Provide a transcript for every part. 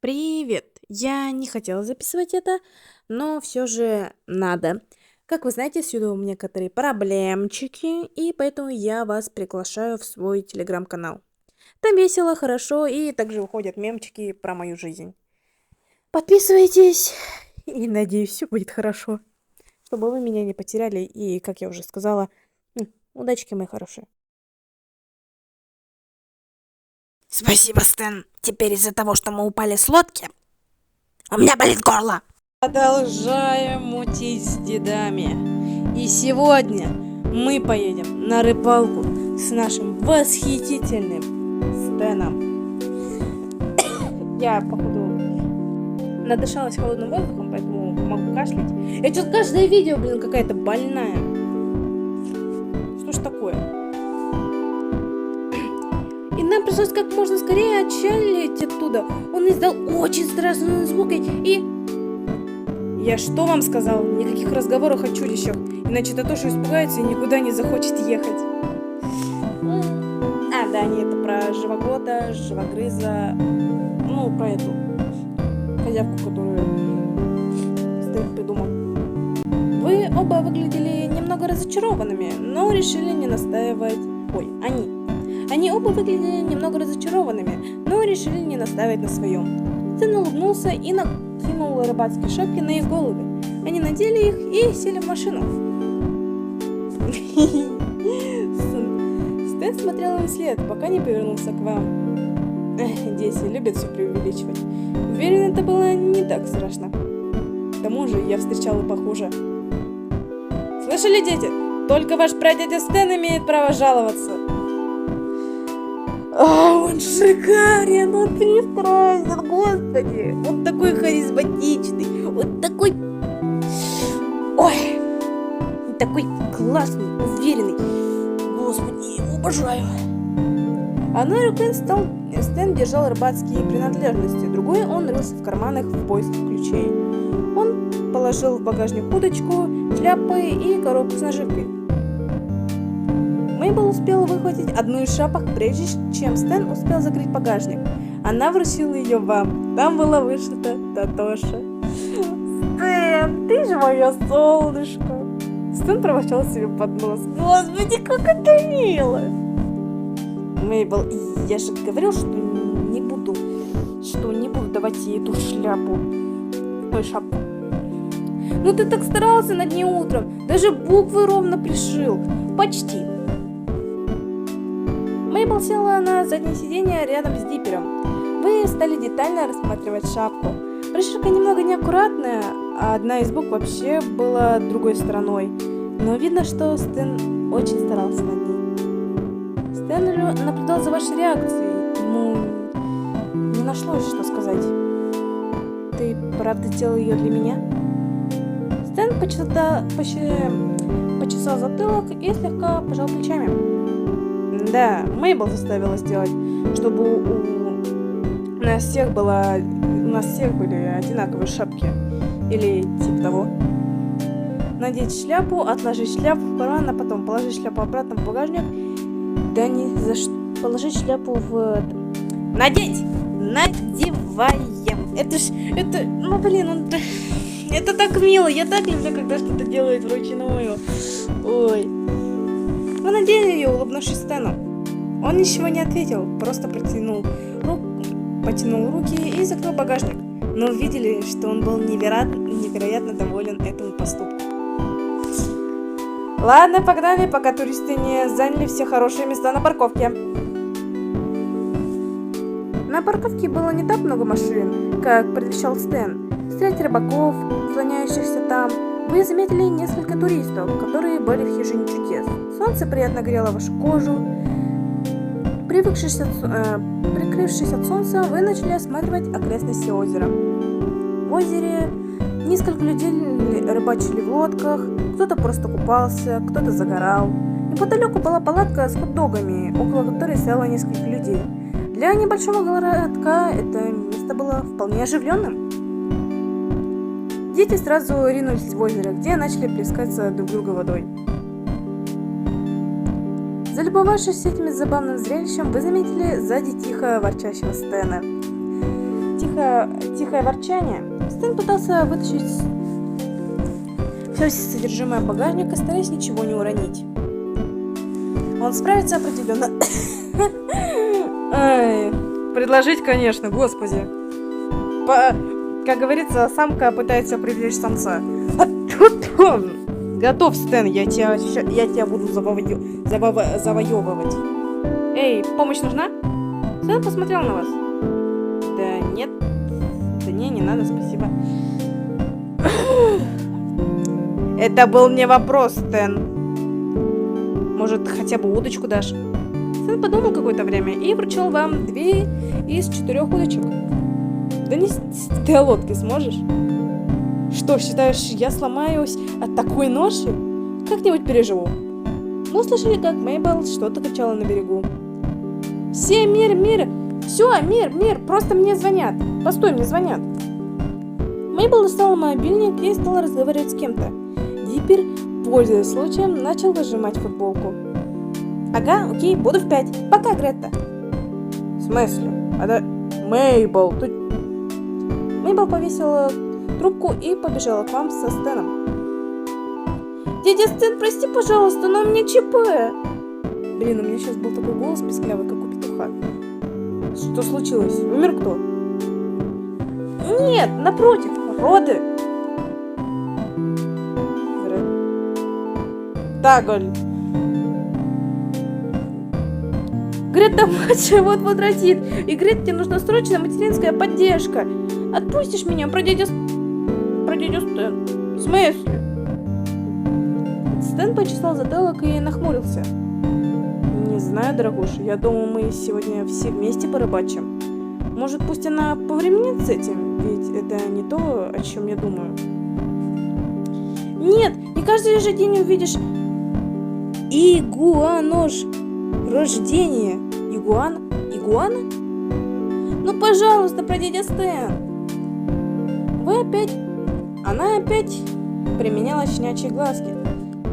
Привет! Я не хотела записывать это, но все же надо. Как вы знаете, сюда некоторые проблемчики, и поэтому я вас приглашаю в свой телеграм-канал. Там весело, хорошо, и также выходят мемчики про мою жизнь. Подписывайтесь, и надеюсь, все будет хорошо. Чтобы вы меня не потеряли, и, как я уже сказала, удачки, мои хорошие. Спасибо, Стэн. Теперь из-за того, что мы упали с лодки, у меня болит горло. Продолжаем мутить с дедами. И сегодня мы поедем на рыбалку с нашим восхитительным Стэном. Я, походу, надышалась холодным воздухом, поэтому могу кашлять. Я что-то каждое видео, какая-то больная. Что ж такое? И нам пришлось как можно скорее отчалить оттуда. Он издал очень страшный звук и... Я что вам сказал? Никаких разговоров о чудищах. Иначе Татоша испугается и никуда не захочет ехать. А, да, не, это про живоглота, живогрыза. Ну, про эту козявку, которую Стэн придумал. Вы оба выглядели немного разочарованными, но решили не настаивать... Они оба выглядели немного разочарованными, но решили не настаивать на своем. Стэн улыбнулся и накинул рыбацкие шапки на их головы. Они надели их и сели в машину. Стэн смотрел им вслед, пока не повернулся к вам. Дети любят все преувеличивать. Уверен, это было не так страшно. К тому же я встречал и похуже. Слышали, дети? Только ваш прадядя Стэн имеет право жаловаться. Он шикарен, он прекрасен, господи. Он такой харизматичный, он такой... Ой, такой классный, уверенный. Господи, обожаю. Одной рукой Стэн держал рыбацкие принадлежности, другой он рылся в карманах в поиске ключей. Он положил в багажник удочку, шляпы и коробку с наживкой. Мейбл успела выхватить одну из шапок, прежде чем Стэн успел закрыть багажник. Она вручила ее вам. Там было вышито Татоша. Стэн, ты же мое солнышко. Стэн пробачал себе под нос. Господи, как это мило. Мейбл, я же говорил, что не буду давать ей эту шляпу. Ой, шапку. Ну ты так старался над ней утром. Даже буквы ровно пришил. Почти. Мейбл села на заднее сиденье рядом с Диппером. Вы стали детально рассматривать шапку. Пришивка немного неаккуратная, а одна из букв вообще была другой стороной. Но видно, что Стэн очень старался над ней. Стэн наблюдал за вашей реакцией. Ему не нашлось, что сказать. Ты правда делал ее для меня? Стэн почесал затылок и слегка пожал плечами. Да, Мейбл заставила сделать, чтобы у нас всех были одинаковые шапки. Или типа того. Надеть шляпу, отложить шляпу в карман, а потом положить шляпу обратно в багажник. Да не за что. Положить шляпу в... Надеть! Надеваем! Это так мило. Я так люблю, когда что-то делают вручную. Ой. Вы надели ее, улыбнувшись Стэну. Он ничего не ответил, просто потянул руки и закрыл багажник. Но увидели, что он был невероятно доволен этому поступку. Ладно, погнали, пока туристы не заняли все хорошие места на парковке. На парковке было не так много машин, как предвещал Стэн. Среди рыбаков, слоняющихся там, вы заметили несколько туристов, которые были в хижине чудес. Солнце приятно грело вашу кожу. Прикрывшись от солнца, вы начали осматривать окрестности озера. В озере несколько людей рыбачили в лодках, кто-то просто купался, кто-то загорал. Неподалеку была палатка с хот-догами, около которой стояло несколько людей. Для небольшого городка это место было вполне оживленным. Дети сразу ринулись в озеро, где начали плескаться друг друга водой. Залюбовавшись этим забавным зрелищем, вы заметили сзади тихо ворчащего Стэна. Тихо тихое ворчание. Стэн пытался вытащить все содержимое багажника, стараясь ничего не уронить. Он справится определенно. Ай, предложить, конечно, господи. Как говорится, самка пытается привлечь самца. А тут он. Готов, Стэн, я тебя буду завоевывать. Эй, помощь нужна? Стэн посмотрел на вас. Да нет. Да не надо, спасибо. Это был не вопрос, Стэн. Может, хотя бы удочку дашь? Стэн подумал какое-то время и вручил вам 2 из 4 удочек. Донести ты лодки сможешь? Что, считаешь, я сломаюсь от такой ноши? Как-нибудь переживу. Мы слышали, как Мейбл что-то кричала на берегу. Все, мир! Все, мир! Просто мне звонят. Постой, мне звонят. Мейбл достала мобильник и стала разговаривать с кем-то. Диппер, пользуясь случаем, начал выжимать футболку. Ага, окей, буду в 5. Пока, Гретта. В смысле? Мейбл, ты... Мейбл повесила трубку и побежала к вам со Стэном. Дядя Стэн, прости, пожалуйста, но у меня ЧП. Блин, у меня сейчас был такой голос писклявый, как у петуха. Что случилось? Умер кто? Нет, напротив, роды. Таголь. Гретта-младшая вот-вот родит, и Гретте нужна срочная материнская поддержка. Отпустишь меня про дядю Стэн? В смысле? Стэн почесал затылок и нахмурился. Не знаю, дорогуша, я думаю, мы сегодня все вместе порыбачим. Может, пусть она повременит с этим, ведь это не то, о чем я думаю. Нет, не каждый же день увидишь игуанош. Рождение. Игуана? Ну, пожалуйста, про дядя Стэн. Она опять применяла щенячьи глазки.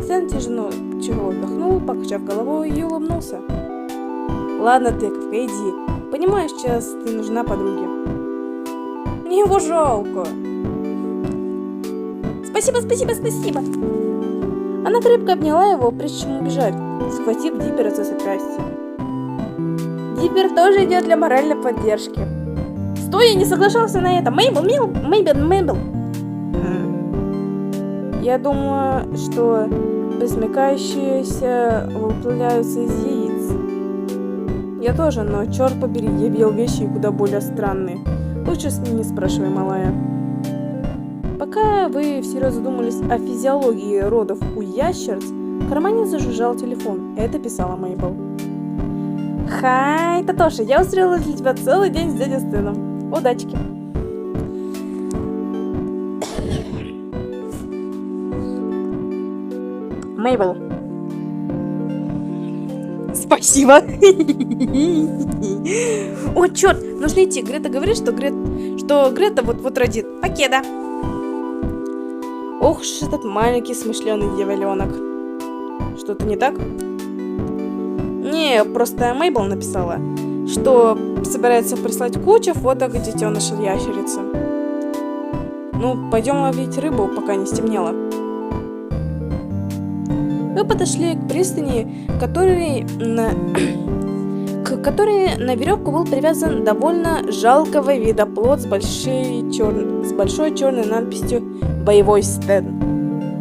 Стэн тяжело вдохнул, покачав головой и улыбнулся. Ладно, тыковка, иди. Понимаешь, сейчас ты нужна подруге. Мне его жалко. Спасибо. Она крепко обняла его, прежде чем убежать, схватив Диппера за запястье. Диппер тоже идет для моральной поддержки. Стой, я не соглашался на это. Мейбл. Я думаю, что пресмыкающиеся выплавляются из яиц. Я тоже, но черт побери, я видел вещи куда более странные. Лучше не спрашивай, малая. Пока вы всерьез задумались о физиологии родов у ящериц, в кармане зажужжал телефон. Это писала Мейбл. Хай, Татоша, я устроила для тебя целый день с дядей Стэном. Удачки. Мейбл. Спасибо. О, черт, нужно идти. Грета говорит, что Грета вот родит. Покеда. Ох уж этот маленький смышленый дьяволенок. Что-то не так? Не, просто Мейбл написала, что собирается прислать кучу фоток детеныша ящерицы. Ну, пойдем ловить рыбу, пока не стемнело. Вы подошли к пристани, к которой на веревку был привязан довольно жалкого вида плот с большой черной надписью «Боевой Стэн».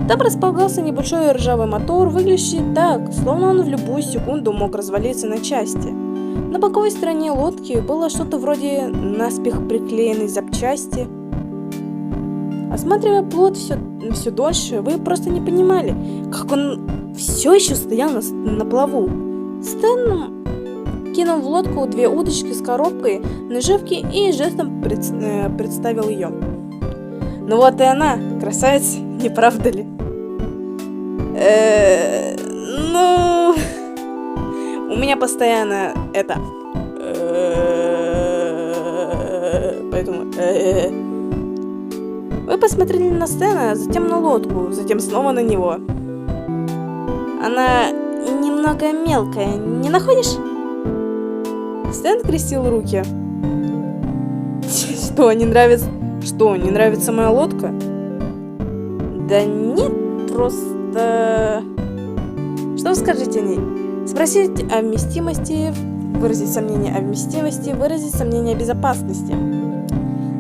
Там располагался небольшой ржавый мотор, выглядящий так, словно он в любую секунду мог развалиться на части. На боковой стороне лодки было что-то вроде наспех приклеенной запчасти. Осматривая плот все дольше, вы просто не понимали, как он все еще стоял на плаву. Стэн кинул в лодку 2 удочки с коробкой, наживки и жестом представил ее. Ну вот и она, красавица, не правда ли? Ну... У меня постоянно это... Поэтому... Вы посмотрели на Стэна, затем на лодку, затем снова на него. Она немного мелкая, не находишь? Стэн крестил руки. Что, не нравится... Что, не нравится моя лодка? Да нет, просто... Что вы скажете о ней? Спросить о вместимости, выразить сомнение о вместимости, выразить сомнение о безопасности.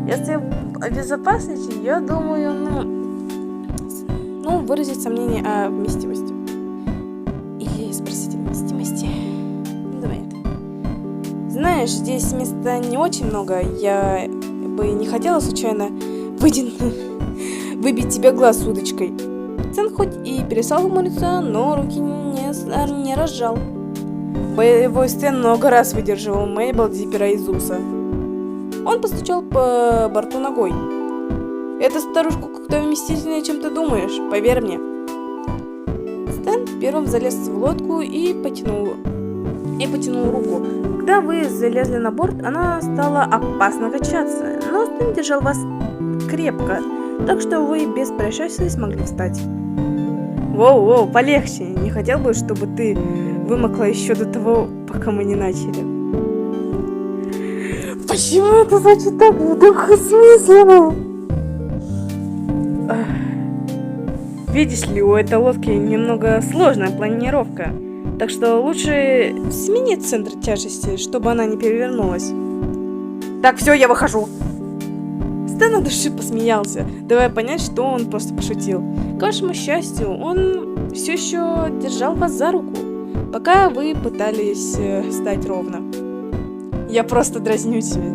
Если о безопасности, я думаю, выразить сомнение о вместимости. Или спросить о вместимости. Давай это. Знаешь, здесь места не очень много. Я бы не хотела случайно выбить тебе глаз удочкой. Стэн хоть и перестал хмуриться, но руки не разжал. Боевой Стэн много раз выдерживал Мейбл, Диппера и Зуса. Он постучал по борту ногой. Эта старушка как-то вместительнее, чем ты думаешь, поверь мне. Стэн первым залез в лодку и потянул руку. Когда вы залезли на борт, она стала опасно качаться, но Стэн держал вас крепко, так что вы без происшествий смогли встать. Воу, полегче. Не хотел бы, чтобы ты вымокла еще до того, пока мы не начали. Почему это звучит так двусмысленно? Видишь ли, у этой лодки немного сложная планировка, так что лучше сменить центр тяжести, чтобы она не перевернулась. Так, все, я выхожу. Стэн от души посмеялся, давая понять, что он просто пошутил. К вашему счастью, он все еще держал вас за руку, пока вы пытались встать ровно. Я просто дразню тебя.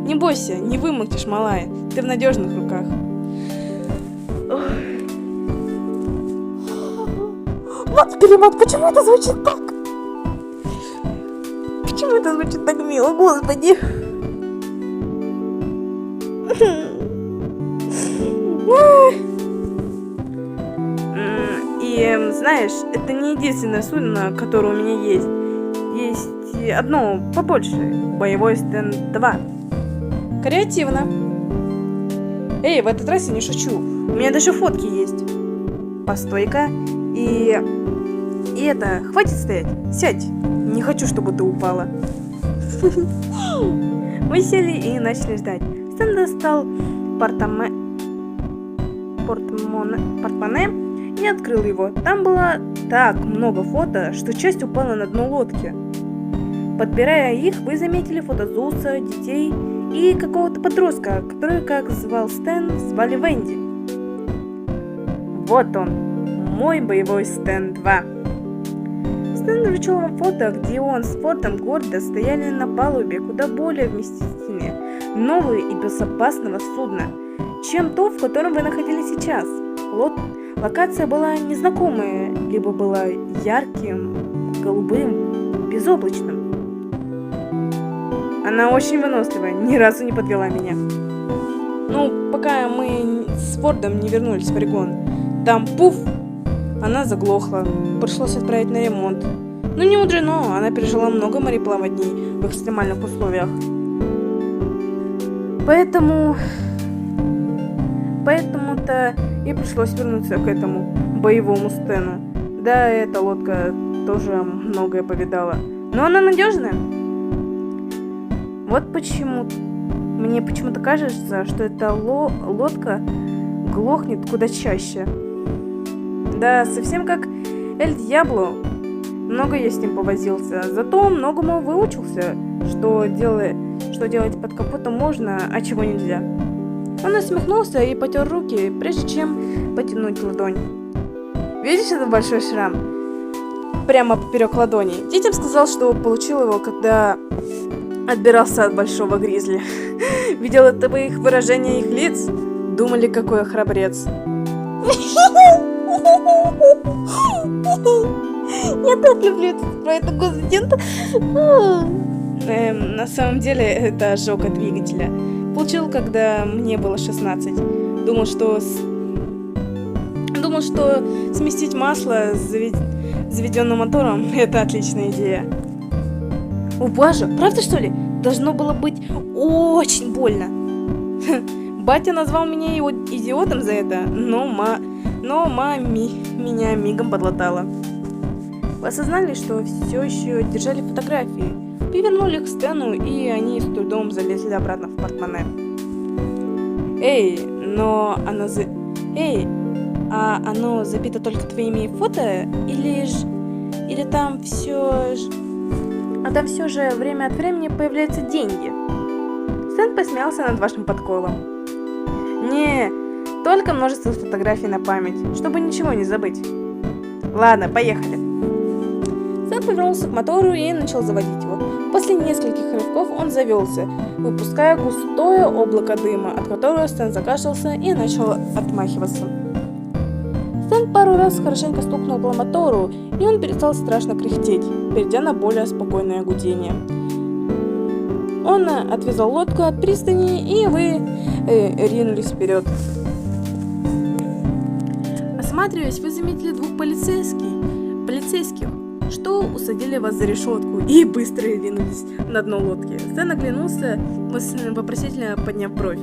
Не бойся, не вымокнешь, малая. Ты в надежных руках. Вот перемат, почему это звучит так? Почему это звучит так мило, господи? И знаешь, это не единственное судно, которое у меня есть. Есть одно побольше. Боевой Стэн 2. Креативно. Эй, в этот раз я не шучу. У меня даже фотки есть. Постой-ка. И это, хватит стоять. Сядь. Не хочу, чтобы ты упала. Мы сели и начали ждать. Стэн достал портмоне и открыл его. Там было так много фото, что часть упала на дно лодки. Подбирая их, вы заметили фото Зуса, детей и какого-то подростка, который, как звал Стэн, звали Венди. Вот он, мой боевой Стэн 2. Стэн вручил вам фото, где он с Фордом гордо стояли на палубе куда более вместительнее, нового и безопасного судна, чем то, в котором вы находились сейчас. Локация была незнакомая, либо была ярким, голубым, безоблачным. Она очень выносливая, ни разу не подвела меня. Пока мы с Фордом не вернулись в Орегон, там пуф, она заглохла, пришлось отправить на ремонт. Не мудрено, она пережила много мореплаваний в экстремальных условиях. Поэтому-то и пришлось вернуться к этому боевому Стэну. Да, эта лодка тоже многое повидала. Но она надежная. Вот почему мне почему-то кажется, что эта лодка глохнет куда чаще. Да, совсем как Эль Дьябло. Много я с ним повозился, зато многому выучился, что делать под капотом можно, а чего нельзя. Он усмехнулся и потер руки, прежде чем потянуть ладонь. Видишь этот большой шрам? Прямо поперек ладони. Детям сказал, что получил его, когда отбирался от большого гризли. Видел это по их выражение их лиц? Думали, какой я храбрец. Я так люблю про это, господи. На самом деле, это ожог от двигателя. Получил, когда мне было 16. Думал, что сместить масло с заведенным мотором – это отличная идея. О боже, правда что ли? Должно было быть очень больно. Батя назвал меня идиотом за это, но мама меня мигом подлатала. Вы осознали, что все еще держали фотографии, перевернули их к Стэну, и они с трудом залезли обратно в портмоне. Эй, но оно Эй, а оно забито только твоими фото? Или там все ж... А там все же время от времени появляются деньги? Стэн посмеялся над вашим подколом. Не, только множество фотографий на память, чтобы ничего не забыть. Ладно, поехали. Стэн повернулся к мотору и начал заводить его. После нескольких рывков он завелся, выпуская густое облако дыма, от которого Стэн закашлялся и начал отмахиваться. Стэн пару раз хорошенько стукнул по мотору, и он перестал страшно кряхтеть, перейдя на более спокойное гудение. Он отвязал лодку от пристани, и вы ринулись вперед. Осматриваясь, вы заметили двух полицейских, что усадили вас за решетку и быстро ринулись на дно лодки. Стэн оглянулся, вопросительно подняв бровь.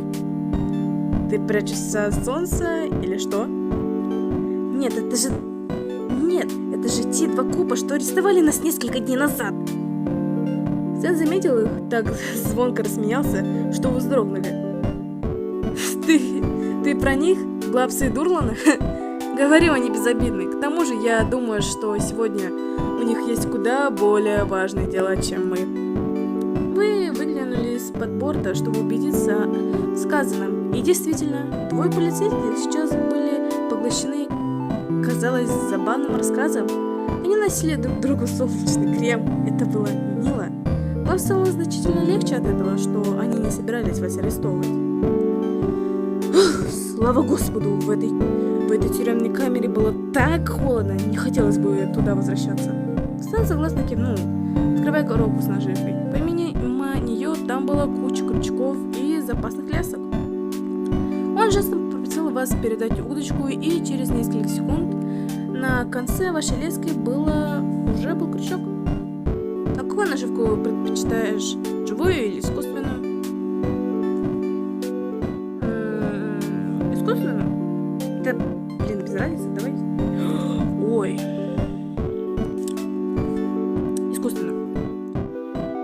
Ты прячешься от солнца или что? Нет, это же те два копа, что арестовали нас несколько дней назад. Стэн заметил их, так звонко рассмеялся, что вы вздрогнули. Ты про них? Глапсы и Дурлана? Говорю, они безобидны. К тому же, я думаю, что сегодня у них есть куда более важные дела, чем мы. Вы выглянули из-под борта, чтобы убедиться в сказанном. И действительно, двое полицейских сейчас были поглощены, казалось, забавным рассказом. Они носили друг другу солнечный крем. Это было мило. Вам стало значительно легче от этого, что они не собирались вас арестовывать. Слава Господу, в этой тюремной камере было так холодно, не хотелось бы туда возвращаться. Стэн согласно кивнул, открывая коробку с наживкой. Помимо нее там была куча крючков и запасных лесок. Он жестом попросил вас передать удочку, и через несколько секунд на конце вашей лески уже был крючок. А какую наживку предпочитаешь? Живую или искусственную? Искусственную? Да, блин, без разницы, давай. Ой. Искусственную.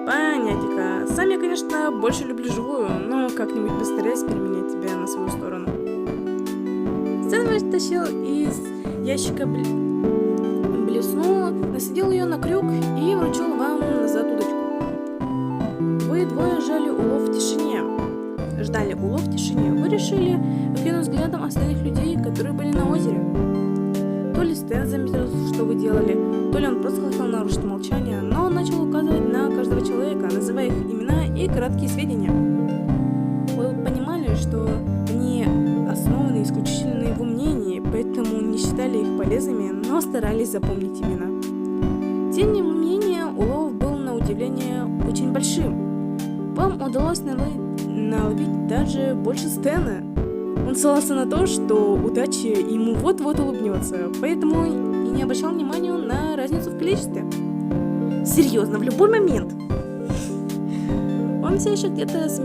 Понятненько. Сам я, конечно, больше люблю живую, но как-нибудь постараюсь переменять тебя на свою сторону. Стэн вытащил из ящика блесну, насадил ее на крюк и вручил вам назад удочку. Вы двое ждали улов в тишине. Вы решили окинуть взглядом остальных людей, которые были на озере. То ли Стэн заметил, что вы делали, то ли он просто хотел нарушить молчание, но он начал указывать на каждого человека, называя их имена и краткие сведения. Вы понимали, что они основаны исключительно на его мнении, поэтому не считали их полезными, но старались запомнить имена. Тем не менее, улов был на удивление очень большим. Вам удалось наловить даже больше Стэна. Он ссылался на то, что удача ему вот-вот улыбнется, поэтому и не обращал внимания на разницу в количестве. Серьезно, в любой момент. Он все еще где-то с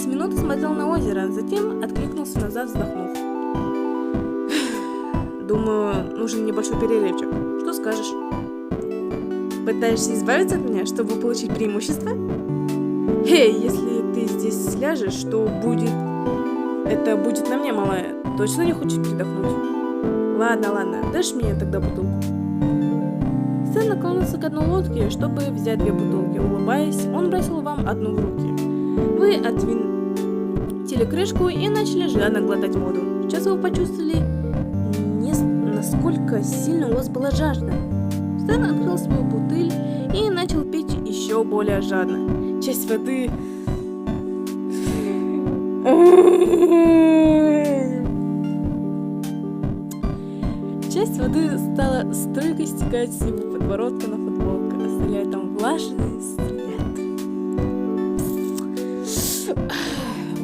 минуты смотрел на озеро, затем откликнулся назад, вздохнув. Думаю, нужен небольшой перерывчик. Что скажешь? Пытаешься избавиться от меня, чтобы получить преимущество? Эй, если ты здесь сляжешь, это будет на мне, малая. Точно не хочешь передохнуть? Ладно, дашь мне тогда бутылку? Стэн наклонился к одной лодке, чтобы взять две бутылки. Улыбаясь, он бросил вам одну в руки. Вы отвинтили крышку и начали жадно глотать воду. Сейчас вы почувствовали, насколько сильно у вас была жажда. Стэн открыл свою бутыль и начал пить еще более жадно. Часть воды... Часть воды стала струйкой стекать с его подбородка на футболку, оставляя там влажный след.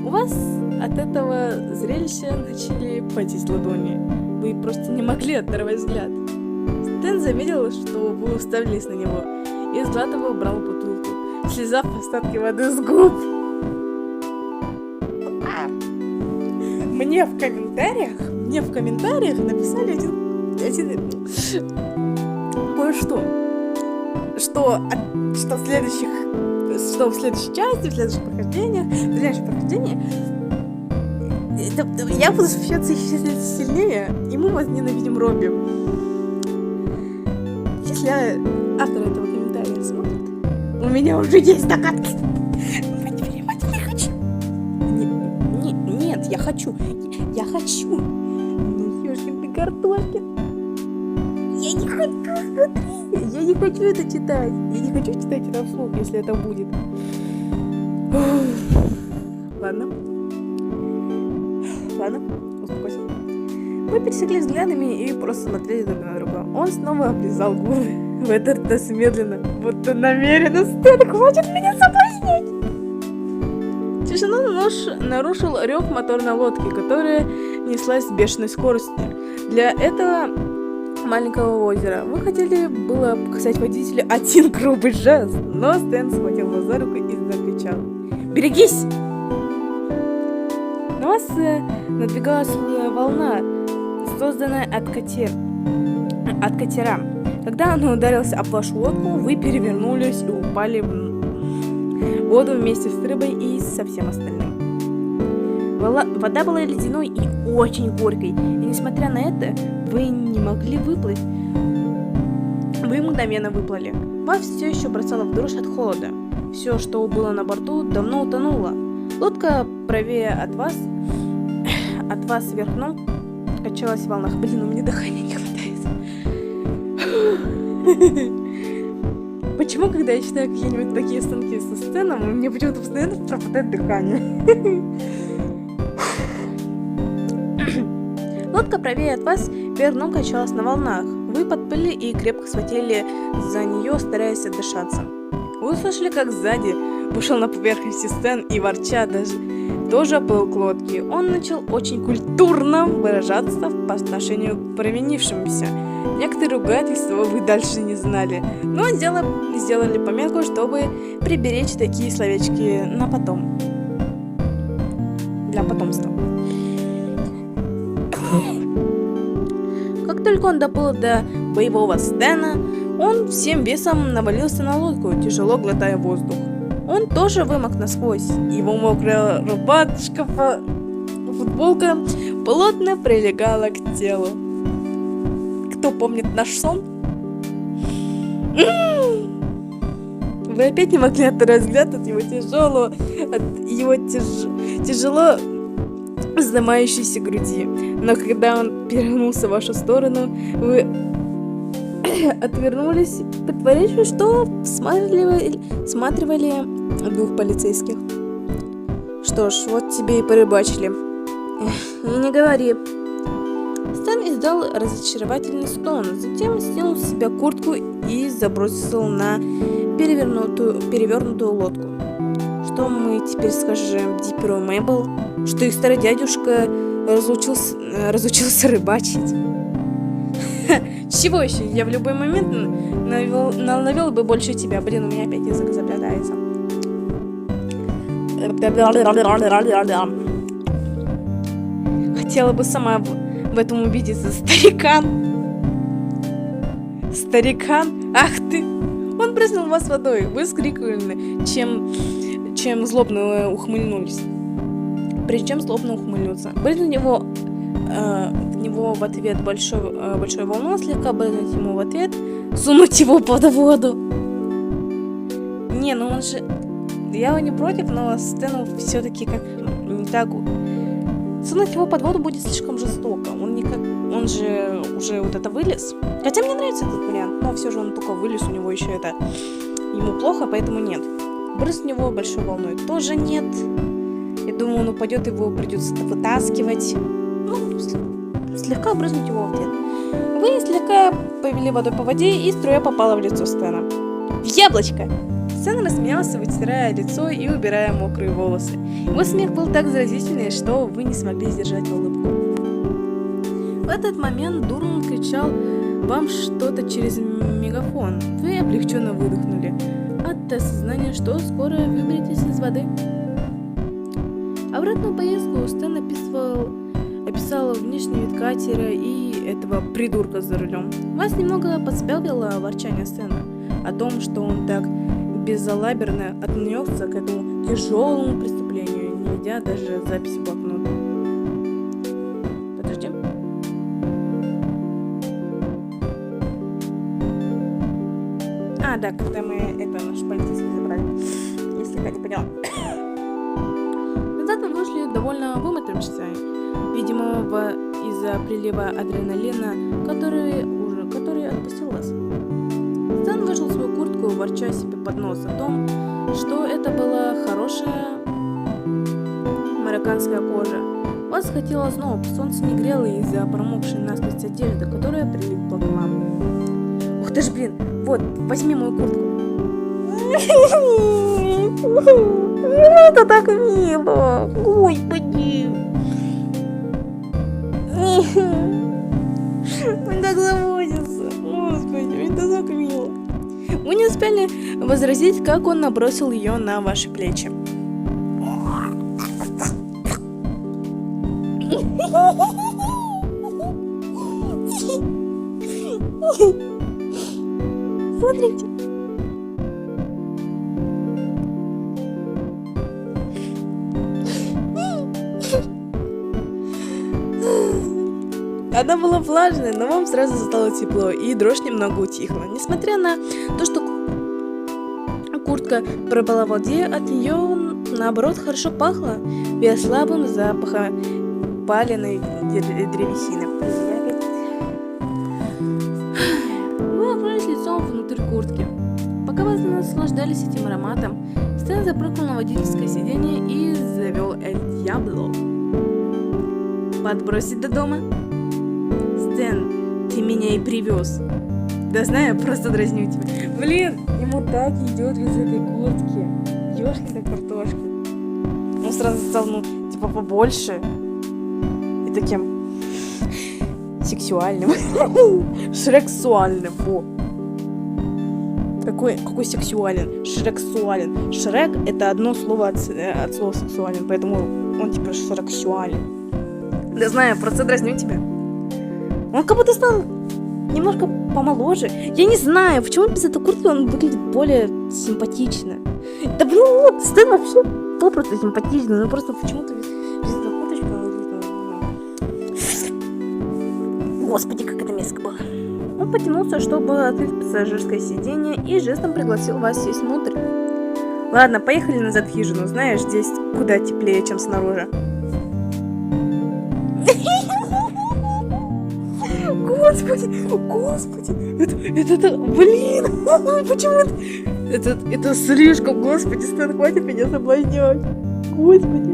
У вас от этого зрелища начали потеть ладони. Вы просто не могли оторвать взгляд. Стэн заметил, что вы уставились на него, и сглатывая убрал бутылку, слезав остатки воды с губ. Мне в комментариях написали кое-что. Что в следующей части, в следующих прохождениях Я буду смеяться еще сильнее, и мы вас ненавидим, Робби. Если автор этого комментария смотрит, у меня уже есть догадки. Нет, я хочу. Ну, ёшкин ты картошкин. Я не хочу, смотри. Я не хочу это читать. Я не хочу читать это вслух, если это будет. Ладно, успокойся. Мы пересеклись взглядами и просто смотрели друг на друга. Он снова облизал губы. В этот раз медленно, будто намеренно. Стэн, хватит меня соблазнять! Тишину нарушил рев моторной лодки, которая неслась с бешеной скоростью. Для этого маленького озера вы хотели было показать водителю один грубый жест, но Стэн схватил его за руку и закричал: «Берегись!» На вас надвигалась волна, созданная от катера. Когда она ударилась об вашу лодку, вы перевернулись и упали в воду вместе с рыбой и со всем остальным. Вода была ледяной и очень горькой, и несмотря на это, вы не могли выплыть. Вы мгновенно выплыли. Вас все еще бросало в дрожь от холода. Все, что было на борту, давно утонуло. Лодка правее от вас вверх дном качалась в волнах. Блин, у меня дыхания не хватает. Почему, когда я читаю какие-нибудь такие станки со Стэном, мне почему-то постоянно пропадает дыхание? Лодка правее от вас вверх дном качалась на волнах. Вы подплыли и крепко схватили за нее, стараясь отдышаться. Вы услышали, как сзади вышел на поверхность Стэн и, ворча, тоже плыл к лодке. Он начал очень культурно выражаться по отношению к провинившимся. Некоторые ругательства вы дальше не знали, но сделали пометку, чтобы приберечь такие словечки на потом. Для потомства. Как только он доплыл до боевого Стэна, он всем весом навалился на лодку, тяжело глотая воздух. Он тоже вымок насквозь. Его мокрая рубашка, футболка плотно прилегала к телу. Кто помнит наш сон? Вы опять не могли оторвать взгляд от его тяжело вздымающейся груди. Но когда он перевернулся в вашу сторону, вы отвернулись, притворившись, что всматривали двух полицейских. Что ж, вот тебе и порыбачили. И не говори. Стэн издал разочаровательный стон, затем стянул с себя куртку и забросил на перевернутую лодку. Что мы теперь скажем Дипперу и Мэйбл? Что их старый дядюшка разучился рыбачить? Чего еще? Я в любой момент наловил бы больше тебя. Блин, у меня опять язык заплетается. Хотела бы сама в этом убедиться. Старикан? Ах ты! Он брызнул вас водой. Вы вскрикнули, чем злобно ухмыльнулись. Прежде чем злобно ухмыльнуться. Брызнул в него в ответ большой волной, слегка брызнуть ему в ответ, сунуть его под воду. Не, ну он же... Я не против, но Стэну все-таки как не так... Сунуть его под воду будет слишком жестоко. Он же уже вот это вылез. Хотя мне нравится этот вариант, но все же он только вылез, у него еще это... Ему плохо, поэтому нет. Брызнуть него большой волной тоже нет. Я думаю, он упадет, его придется вытаскивать. Ну, слегка брызнуть его в ответ. Вы слегка повели водой по воде, и струя попала в лицо Стэна. В яблочко! Стэн рассмеялся, вытирая лицо и убирая мокрые волосы. Его смех был так заразительный, что вы не смогли сдержать улыбку. В этот момент Дурман кричал вам что-то через мегафон. Вы облегченно выдохнули от осознания, что скоро выберетесь из воды. Обратную поездку Стэн описал внешний вид катера и этого придурка за рулем. Вас немного подспелило ворчание Стэна о том, что он так безалаберно отнесся к этому тяжелому преступлению, не ведя даже записи в блокнот. Да, когда мы это наш полицейский забрали. Если я не поняла. Назад мы вышли довольно вымотавшимся. Видимо, из-за прилива адреналина, который отпустил вас. Стэн вышел в свою куртку, ворча себе под нос о том, что это была хорошая марокканская кожа. Вас хотело зноб, солнце не грело из-за промокшей насквозь одежды, которая прилипла к вам. Ух ты ж, блин, вот, возьми мою куртку. Это так мило, господи. Он так заводится, господи, это так мило. Вы не успели возразить, как он набросил ее на ваши плечи. Смотрите. Она была влажной, но вам сразу стало тепло, и дрожь немного утихла. Несмотря на то, что куртка пробыла в воде, от нее, наоборот, хорошо пахло, без слабым запахом паленой древесины. Вы окунулись лицом внутрь куртки. Пока вы наслаждались этим ароматом, Стэн запрыгнул на водительское сиденье и завел Эль Дьябло. Подбросить до дома? Стэн, ты меня и привез. Да знаю, просто дразню тебя. Блин, ему так идет из этой куртки. Ёшки да картошки. Он сразу стал, типа, побольше. И таким сексуальным. Шрексуальным. Во. Какой сексуален? Шрексуален. Шрек — это одно слово от слова сексуален, поэтому он типа шрексуален. Да знаю, просто дразню тебя. Он как будто стал немножко помоложе. Я не знаю, почему без этой куртки он выглядит более симпатично. Да блин, вот, Стэн вообще попросту симпатичный, но просто почему-то без этой курточки он выглядит... Господи, как это мерзко было. Он потянулся, чтобы открыть пассажирское сиденье, и жестом пригласил вас сесть внутрь. Ладно, поехали назад в хижину. Знаешь, здесь куда теплее, чем снаружи. Господи, это, блин, почему это слишком, господи, Стэн, хватит меня соблазнять, господи.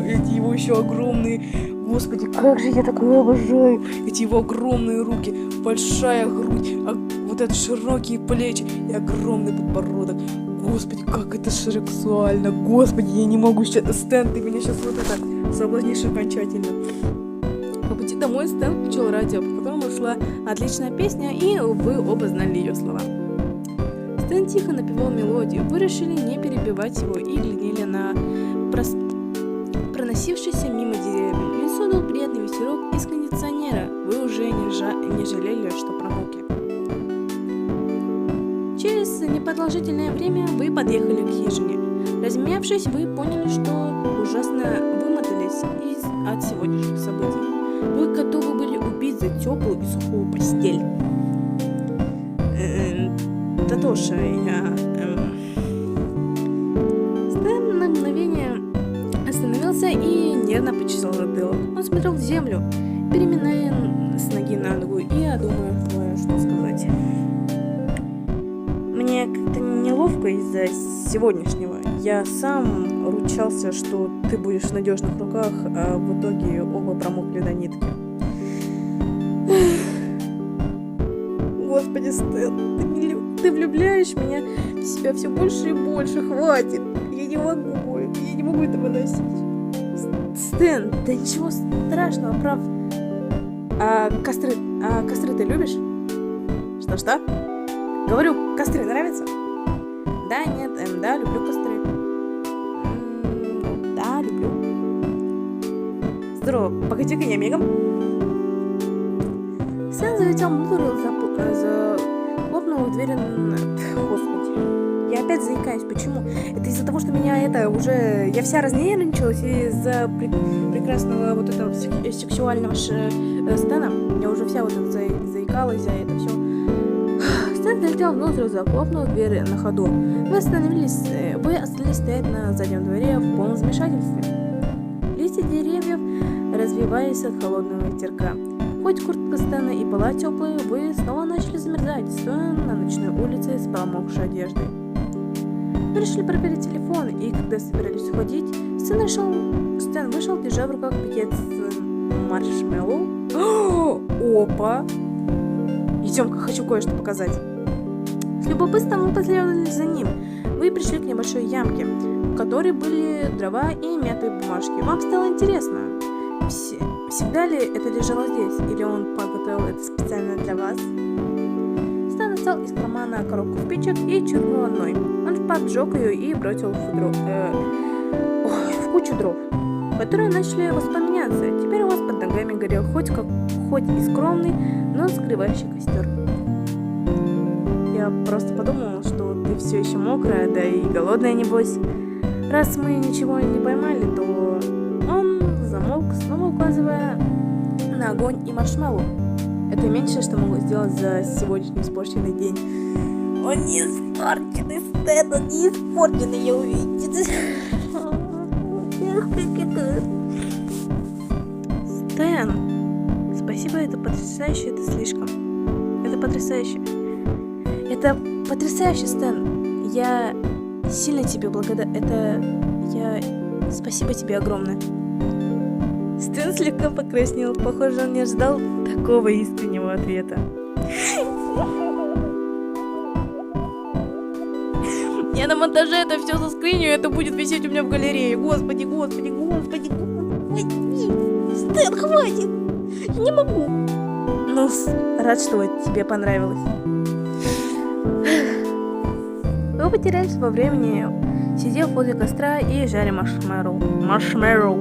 Эти его еще огромные, господи, как же я такое обожаю, эти его огромные руки, большая грудь, вот это широкие плечи и огромный подбородок. Господи, как это сексуально, господи, я не могу сейчас, Стэн, ты меня сейчас вот это соблазнишь окончательно. По пути домой Стэн включил радио, по которому шла отличная песня, и вы оба знали ее слова. Стэн тихо напевал мелодию, вы решили не перебивать его и глядели на проносившиеся мимо деревья. В лесу дул приятный ветерок из кондиционера, вы уже не жалели, что промокли. Через непродолжительное время вы подъехали к хижине. Размявшись, вы поняли, что ужасно вымотались от сегодняшних событий. Вы готовы были убить за теплую и сухую постель. Татоша, Стэн на мгновение остановился и нервно почесал затылок. Он смотрел в землю, переминая с ноги на ногу и обдумывая, что сказать. Мне как-то неловко из-за сегодняшнего. Я сам ручался, что ты будешь в надежных руках, а в итоге оба промокли до нитки. Господи, Стэн, ты влюбляешь меня в себя все больше и больше. Хватит. Я не могу это выносить. Стэн, да ничего страшного, правда. А костры ты любишь? Что? Говорю, костры нравятся? Да, нет, да, люблю костры. Да, люблю. Здорово, погоди-ка, я мигом. Стэн залетел внутрь, захлопнул дверь. Господи, я опять заикаюсь. Почему? Это из-за того, что меня я вся разнервничалась из-за прекрасного вот этого сексуального Стэна. Я уже вся вот заикалась за это все. влетел внутрь, захлопнул дверь на ходу. Вы остались стоять на заднем дворе в полном замешательстве. Листья деревьев развивались от холодного ветерка. Хоть куртка Стэна и была теплой, вы снова начали замерзать, стоя на ночной улице с промокшей одеждой. Вы решили проверить телефон, и когда собирались уходить, Стэн вышел, держа в руках пакет с маршмеллоу. Опа! Идем-ка, хочу кое-что показать. С любопытством вы последовали за ним. Вы пришли к небольшой ямке, в которой были дрова и мятые бумажки. Вам стало интересно, всегда ли это лежало здесь, или он подготовил это специально для вас? Стэн достал из кармана коробку спичек и чиркнул одной. Он поджег ее и бросил в кучу дров, которые начали воспламеняться. Теперь у вас под ногами горел хоть и скромный, но согревающий костер. Я просто подумала, что ты все еще мокрая, да и голодная, небось. Раз мы ничего не поймали, то он замолк, снова указывая на огонь и маршмеллоу. Это меньшее, что могу сделать за сегодняшний испорченный день. Он не испорченный, Стэн, он не испорченный, я увидите. Стэн, спасибо, это потрясающе, это слишком. Это потрясающе. Это потрясающе, Стэн. Я сильно тебе Спасибо тебе огромное. Стэн слегка покраснел. Похоже, он не ожидал такого искреннего ответа. Я на монтаже это все заскриню, это будет висеть у меня в галерее. Господи. Стэн, хватит. Я не могу. Ну, рад, что тебе понравилось. Вы потерялись во времени, сидев возле костра и жаря маршмеллоу.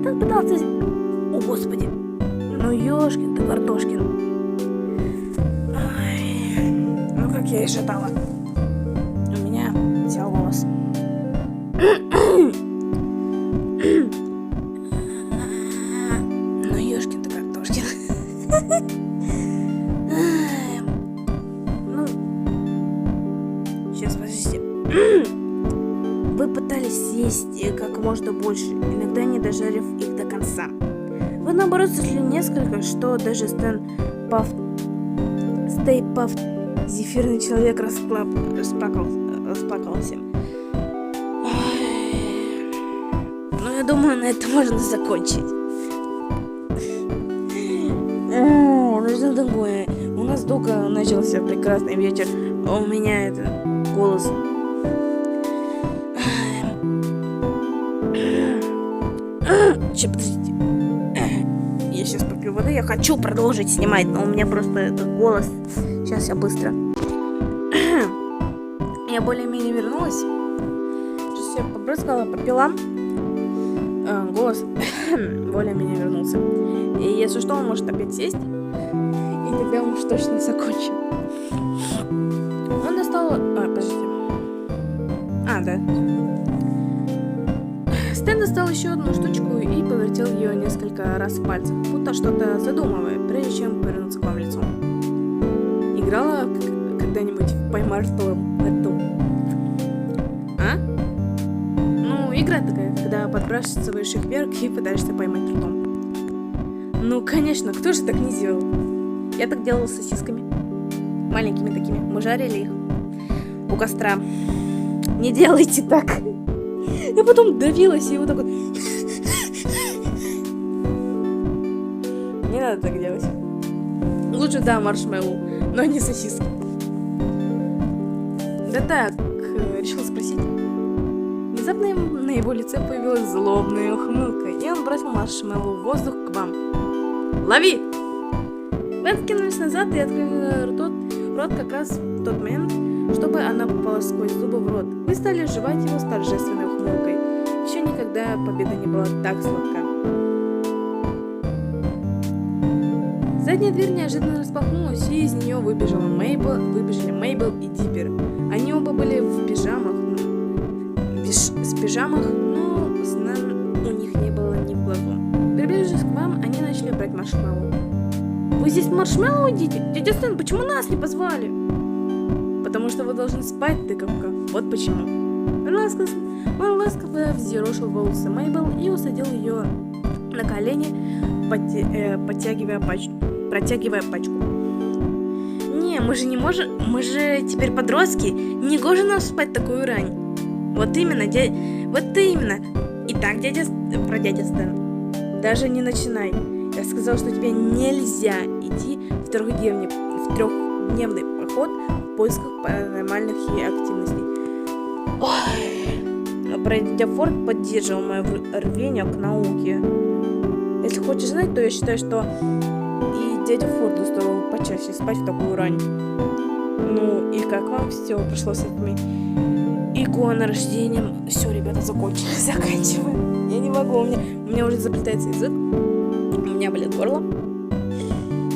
Так пытался... О, господи. Ну, ёшкин ты, картошкин. Ой. Ну, как я и ожидала. У меня сел голос. Ну, ёшкин ты, картошкин. Сейчас, подождите. Вы пытались съесть как можно больше, иногда не дожарив их до конца. Вы, наоборот, сошли несколько, что даже Стей Пафф, зефирный человек, расплакался. Ну, я думаю, на этом можно закончить. О, ну что такое? У нас только начался прекрасный вечер, а у меня это голос. Подождите. Я сейчас попью воды. Я хочу продолжить снимать, но у меня просто этот голос. Сейчас я быстро. Я более-менее вернулась. Сейчас я побрызгала, попила. Голос более-менее вернулся. И если что, он может опять сесть. И тогда мы уж точно закончим. Он достал... подождите. Да. Стэн достал еще одну штучку и повертел ее несколько раз в пальцах, будто что-то задумывая, прежде чем повернуться к вам лицом. Играла когда-нибудь в «Поймай ртом»? А? Ну, игра такая, когда подбрасываешь их вверх и пытаешься поймать ртом. Ну, конечно, кто же так не сделал? Я так делала с сосисками. Маленькими такими. Мы жарили их у костра. Не делайте так. Я потом давилась и вот так вот. Не надо так делать. Лучше, да, маршмеллоу, но не сосиски. Да так, решила спросить. Внезапно на его лице появилась злобная ухмылка, и он бросил маршмеллоу в воздух к вам. Лови! Вы откинулись назад и открыли рот как раз в тот момент, чтобы она попала сквозь зубы в рот. Вы стали жевать его с торжественной ухмылкой. Еще никогда победа не была так сладка. Задняя дверь неожиданно распахнулась, и из нее выбежали Мейбл и Диппер. Они оба были в пижамах, но сна у них не было ни в глазу. Приближившись к вам, они начали брать маршмеллоу. Вы здесь маршмеллоу едите? Дядя Стэн, почему нас не позвали? Потому что вы должны спать, тыковка. Вот почему. Он ласково взъерошил волосы Мейбл и усадил ее на колени, протягивая пачку. Не, мы же не можем... Мы же теперь подростки. Негоже нам спать такую рань. Вот именно, вот именно. Итак, про дядя Стэн. Даже не начинай. Я сказал, что тебе нельзя идти в трехдневный поход в поисках паранормальных активностей. Ой. Дядя Форд поддерживал мое рвение к науке. Если хочешь знать, то я считаю, что и дядя Форду стоило почаще спать в такую рань. Ну и как вам все прошло с этими иконорождением? Все, ребята, заканчиваем. Я не могу, у меня уже заплетается язык. У меня болит горло.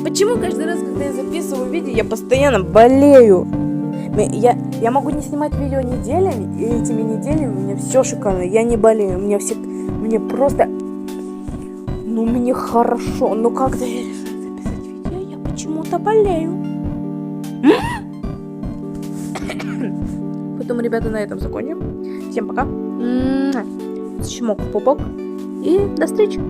Почему каждый раз, когда я записываю видео, я постоянно болею? Я могу не снимать видео неделями, и этими неделями у меня все шикарно. Я не болею, мне просто... Ну, мне хорошо, но когда я решаю записать видео, я почему-то болею. Поэтому, ребята, на этом закончим. Всем пока. Чмок в пупок. И до встречи.